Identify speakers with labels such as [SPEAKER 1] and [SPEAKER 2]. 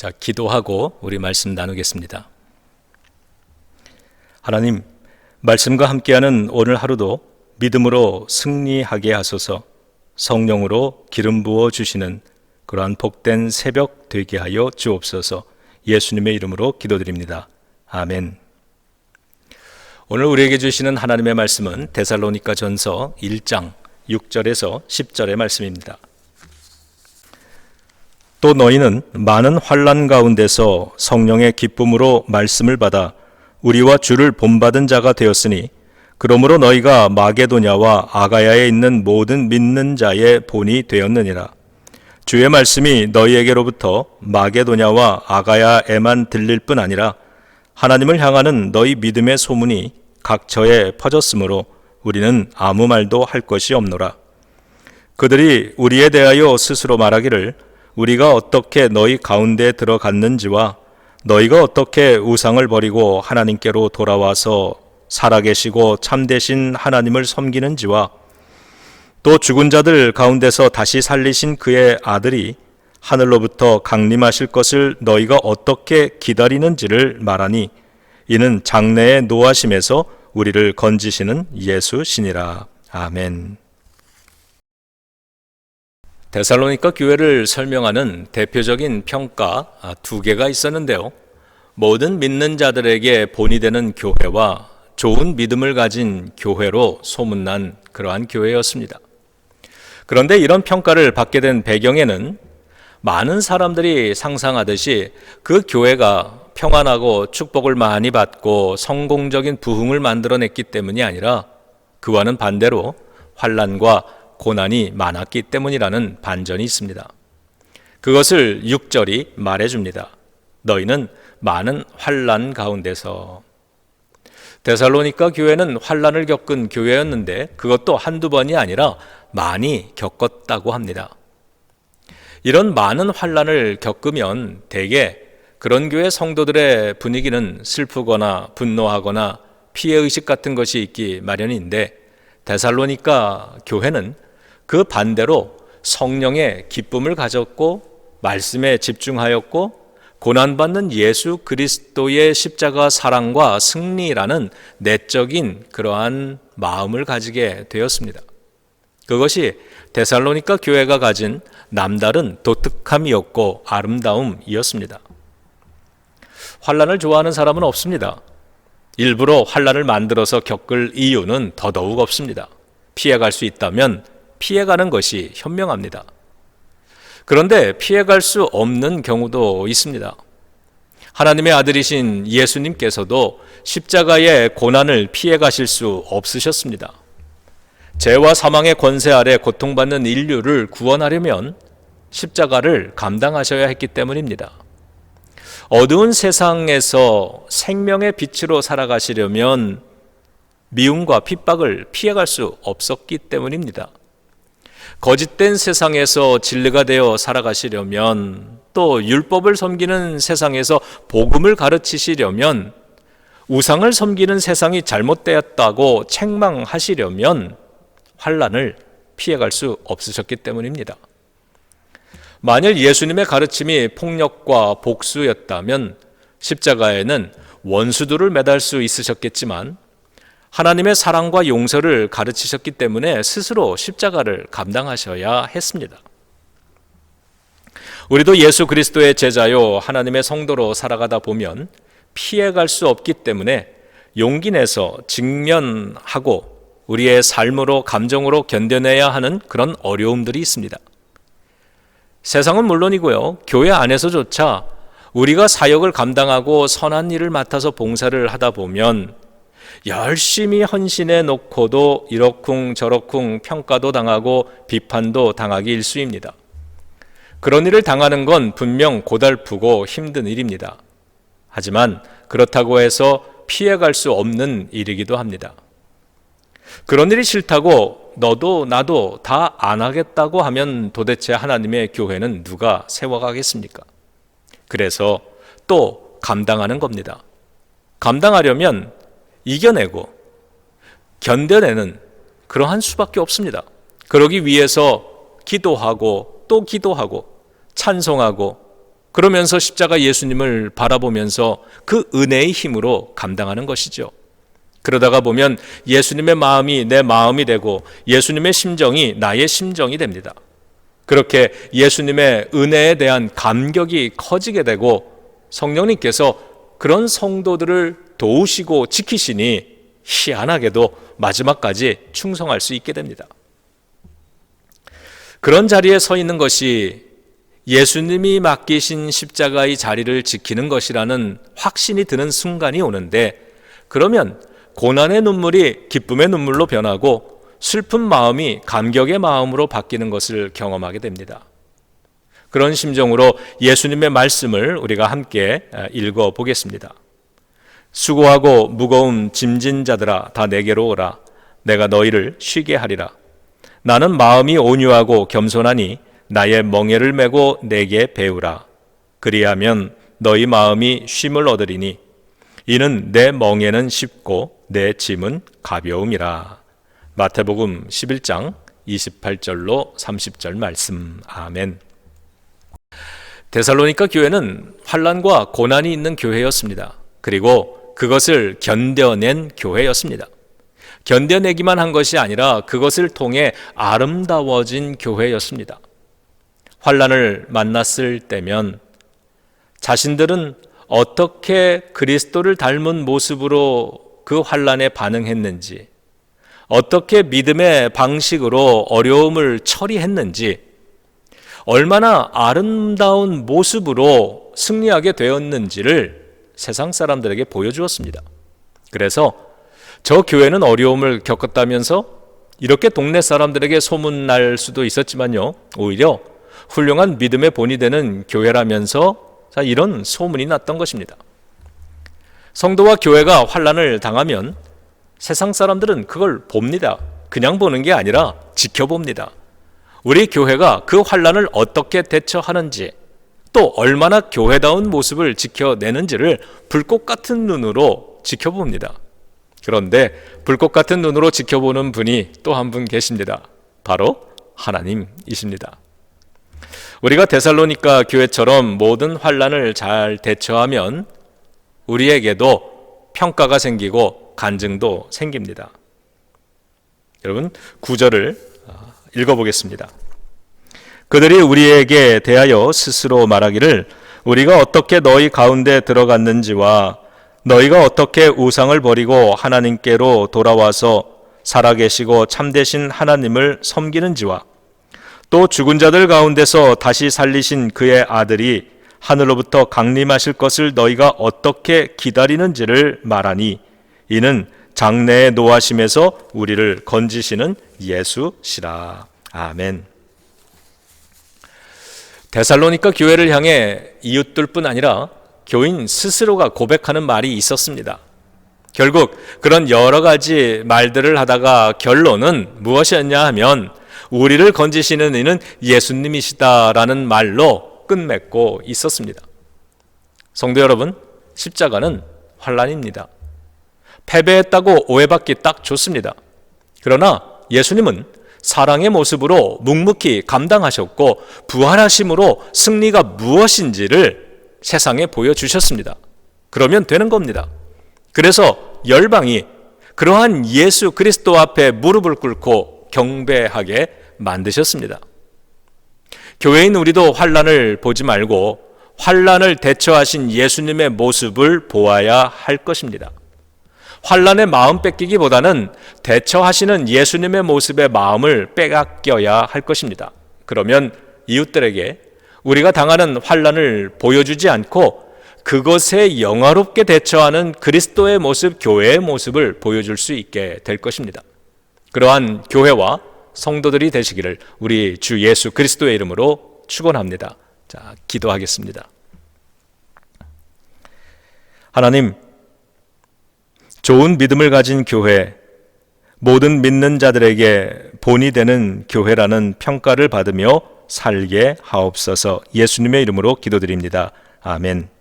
[SPEAKER 1] 자, 기도하고 우리 말씀 나누겠습니다. 하나님, 말씀과 함께하는 오늘 하루도 믿음으로 승리하게 하소서. 성령으로 기름 부어 주시는 그러한 복된 새벽 되게 하여 주옵소서. 예수님의 이름으로 기도드립니다. 아멘. 오늘 우리에게 주시는 하나님의 말씀은 데살로니가 전서 1장 6절에서 10절의 말씀입니다. 또 너희는 많은 환난 가운데서 성령의 기쁨으로 말씀을 받아 우리와 주를 본받은 자가 되었으니 그러므로 너희가 마게도냐와 아가야에 있는 모든 믿는 자의 본이 되었느니라. 주의 말씀이 너희에게로부터 마게도냐와 아가야에만 들릴 뿐 아니라 하나님을 향하는 너희 믿음의 소문이 각처에 퍼졌으므로 우리는 아무 말도 할 것이 없노라. 그들이 우리에 대하여 스스로 말하기를 우리가 어떻게 너희 가운데 들어갔는지와 너희가 어떻게 우상을 버리고 하나님께로 돌아와서 살아계시고 참되신 하나님을 섬기는지와 또 죽은 자들 가운데서 다시 살리신 그의 아들이 하늘로부터 강림하실 것을 너희가 어떻게 기다리는지를 말하니 이는 장래의 노하심에서 우리를 건지시는 예수시니라. 아멘. 데살로니가 교회를 설명하는 대표적인 평가 두 개가 있었는데요. 모든 믿는 자들에게 본이 되는 교회와 좋은 믿음을 가진 교회로 소문난 그러한 교회였습니다. 그런데 이런 평가를 받게 된 배경에는 많은 사람들이 상상하듯이 그 교회가 평안하고 축복을 많이 받고 성공적인 부흥을 만들어냈기 때문이 아니라 그와는 반대로 환난과 고난이 많았기 때문이라는 반전이 있습니다. 그것을 6절이 말해줍니다. 너희는 많은 환난 가운데서. 데살로니가 교회는 환난을 겪은 교회였는데 그것도 한두 번이 아니라 많이 겪었다고 합니다. 이런 많은 환난을 겪으면 대개 그런 교회 성도들의 분위기는 슬프거나 분노하거나 피해의식 같은 것이 있기 마련인데 데살로니가 교회는 그 반대로 성령의 기쁨을 가졌고 말씀에 집중하였고 고난받는 예수 그리스도의 십자가 사랑과 승리라는 내적인 그러한 마음을 가지게 되었습니다. 그것이 데살로니가 교회가 가진 남다른 독특함이었고 아름다움이었습니다. 환난을 좋아하는 사람은 없습니다. 일부러 환난을 만들어서 겪을 이유는 더더욱 없습니다. 피해갈 수 있다면 피해가는 것이 현명합니다. 그런데 피해갈 수 없는 경우도 있습니다. 하나님의 아들이신 예수님께서도 십자가의 고난을 피해가실 수 없으셨습니다. 죄와 사망의 권세 아래 고통받는 인류를 구원하려면 십자가를 감당하셔야 했기 때문입니다. 어두운 세상에서 생명의 빛으로 살아가시려면 미움과 핍박을 피해갈 수 없었기 때문입니다. 거짓된 세상에서 진리가 되어 살아가시려면 또 율법을 섬기는 세상에서 복음을 가르치시려면 우상을 섬기는 세상이 잘못되었다고 책망하시려면 환난을 피해갈 수 없으셨기 때문입니다. 만일 예수님의 가르침이 폭력과 복수였다면 십자가에는 원수들을 매달 수 있으셨겠지만 하나님의 사랑과 용서를 가르치셨기 때문에 스스로 십자가를 감당하셔야 했습니다. 우리도 예수 그리스도의 제자요 하나님의 성도로 살아가다 보면 피해갈 수 없기 때문에 용기 내서 직면하고 우리의 삶으로 감정으로 견뎌내야 하는 그런 어려움들이 있습니다. 세상은 물론이고요, 교회 안에서조차 우리가 사역을 감당하고 선한 일을 맡아서 봉사를 하다 보면 열심히 헌신해 놓고도 이러쿵 저러쿵 평가도 당하고 비판도 당하기 일쑤입니다. 그런 일을 당하는 건 분명 고달프고 힘든 일입니다. 하지만 그렇다고 해서 피해갈 수 없는 일이기도 합니다. 그런 일이 싫다고 너도 나도 다 안 하겠다고 하면 도대체 하나님의 교회는 누가 세워가겠습니까? 그래서 또 감당하는 겁니다. 감당하려면 이겨내고 견뎌내는 그러한 수밖에 없습니다. 그러기 위해서 기도하고 또 기도하고 찬송하고 그러면서 십자가 예수님을 바라보면서 그 은혜의 힘으로 감당하는 것이죠. 그러다가 보면 예수님의 마음이 내 마음이 되고 예수님의 심정이 나의 심정이 됩니다. 그렇게 예수님의 은혜에 대한 감격이 커지게 되고 성령님께서 그런 성도들을 도우시고 지키시니 희한하게도 마지막까지 충성할 수 있게 됩니다. 그런 자리에 서 있는 것이 예수님이 맡기신 십자가의 자리를 지키는 것이라는 확신이 드는 순간이 오는데, 그러면 고난의 눈물이 기쁨의 눈물로 변하고 슬픈 마음이 감격의 마음으로 바뀌는 것을 경험하게 됩니다. 그런 심정으로 예수님의 말씀을 우리가 함께 읽어 보겠습니다. 수고하고 무거운 짐진 자들아 다 내게로 오라. 내가 너희를 쉬게 하리라. 나는 마음이 온유하고 겸손하니 나의 멍에를 메고 내게 배우라. 그리하면 너희 마음이 쉼을 얻으리니 이는 내 멍에는 쉽고 내 짐은 가벼움이라. 마태복음 11장 28절로 30절 말씀. 아멘. 데살로니가 교회는 환난과 고난이 있는 교회였습니다. 그리고 그것을 견뎌낸 교회였습니다. 견뎌내기만 한 것이 아니라 그것을 통해 아름다워진 교회였습니다. 환난을 만났을 때면 자신들은 어떻게 그리스도를 닮은 모습으로 그 환난에 반응했는지, 어떻게 믿음의 방식으로 어려움을 처리했는지, 얼마나 아름다운 모습으로 승리하게 되었는지를 세상 사람들에게 보여주었습니다. 그래서 저 교회는 어려움을 겪었다면서 이렇게 동네 사람들에게 소문날 수도 있었지만요, 오히려 훌륭한 믿음의 본이 되는 교회라면서 이런 소문이 났던 것입니다. 성도와 교회가 환난을 당하면 세상 사람들은 그걸 봅니다. 그냥 보는 게 아니라 지켜봅니다. 우리 교회가 그 환난을 어떻게 대처하는지, 또 얼마나 교회다운 모습을 지켜내는지를 불꽃 같은 눈으로 지켜봅니다. 그런데 불꽃 같은 눈으로 지켜보는 분이 또 한 분 계십니다. 바로 하나님이십니다. 우리가 데살로니가 교회처럼 모든 환난을 잘 대처하면 우리에게도 평가가 생기고 간증도 생깁니다. 여러분, 9절을 읽어보겠습니다. 그들이 우리에게 대하여 스스로 말하기를 우리가 어떻게 너희 가운데 들어갔는지와 너희가 어떻게 우상을 버리고 하나님께로 돌아와서 살아계시고 참되신 하나님을 섬기는지와 또 죽은 자들 가운데서 다시 살리신 그의 아들이 하늘로부터 강림하실 것을 너희가 어떻게 기다리는지를 말하니 이는 장래의 노하심에서 우리를 건지시는 예수시라. 아멘. 데살로니가 교회를 향해 이웃들 뿐 아니라 교인 스스로가 고백하는 말이 있었습니다. 결국 그런 여러 가지 말들을 하다가 결론은 무엇이었냐 하면 우리를 건지시는 이는 예수님이시다라는 말로 끝맺고 있었습니다. 성도 여러분, 십자가는 환난입니다. 패배했다고 오해받기 딱 좋습니다. 그러나 예수님은 사랑의 모습으로 묵묵히 감당하셨고 부활하심으로 승리가 무엇인지를 세상에 보여주셨습니다. 그러면 되는 겁니다. 그래서 열방이 그러한 예수 그리스도 앞에 무릎을 꿇고 경배하게 만드셨습니다. 교회인 우리도 환난을 보지 말고 환난을 대처하신 예수님의 모습을 보아야 할 것입니다. 환난의 마음 뺏기기보다는 대처하시는 예수님의 모습의 마음을 빼앗겨야 할 것입니다. 그러면 이웃들에게 우리가 당하는 환난을 보여주지 않고 그것에 영화롭게 대처하는 그리스도의 모습, 교회의 모습을 보여줄 수 있게 될 것입니다. 그러한 교회와 성도들이 되시기를 우리 주 예수 그리스도의 이름으로 축원합니다. 자, 기도하겠습니다. 하나님, 좋은 믿음을 가진 교회, 모든 믿는 자들에게 본이 되는 교회라는 평가를 받으며 살게 하옵소서. 예수님의 이름으로 기도드립니다. 아멘.